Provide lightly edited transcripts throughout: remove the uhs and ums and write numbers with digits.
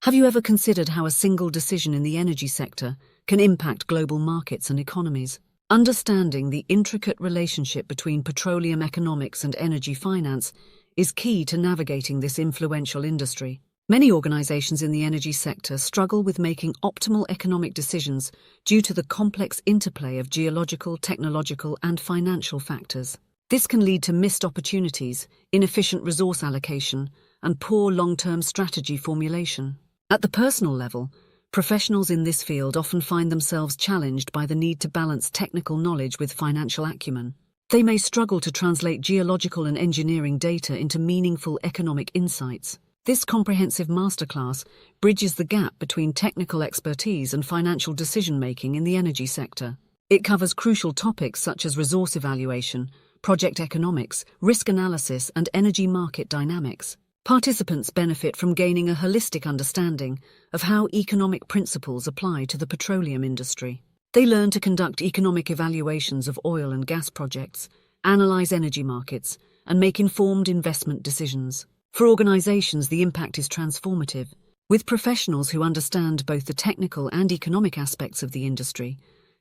Have you ever considered how a single decision in the energy sector can impact global markets and economies? Understanding the intricate relationship between petroleum economics and energy finance is key to navigating this influential industry. Many organizations in the energy sector struggle with making optimal economic decisions due to the complex interplay of geological, technological, and financial factors. This can lead to missed opportunities, inefficient resource allocation, and poor long-term strategy formulation. At the personal level, professionals in this field often find themselves challenged by the need to balance technical knowledge with financial acumen. They may struggle to translate geological and engineering data into meaningful economic insights. This comprehensive masterclass bridges the gap between technical expertise and financial decision-making in the energy sector. It covers crucial topics such as resource evaluation, project economics, risk analysis, and energy market dynamics. Participants benefit from gaining a holistic understanding of how economic principles apply to the petroleum industry. They learn to conduct economic evaluations of oil and gas projects, analyze energy markets, and make informed investment decisions. For organizations, the impact is transformative. With professionals who understand both the technical and economic aspects of the industry,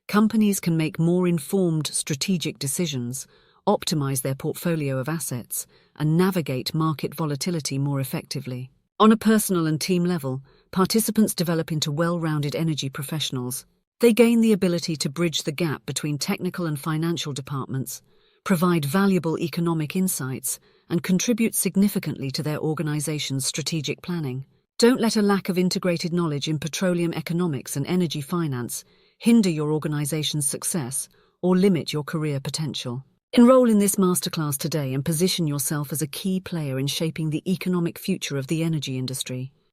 companies can make more informed strategic decisions, optimize their portfolio of assets, and navigate market volatility more effectively. On a personal and team level, participants develop into well-rounded energy professionals. They gain the ability to bridge the gap between technical and financial departments, provide valuable economic insights, and contribute significantly to their organization's strategic planning. Don't let a lack of integrated knowledge in petroleum economics and energy finance hinder your organization's success or limit your career potential. Enroll in this masterclass today and position yourself as a key player in shaping the economic future of the energy industry.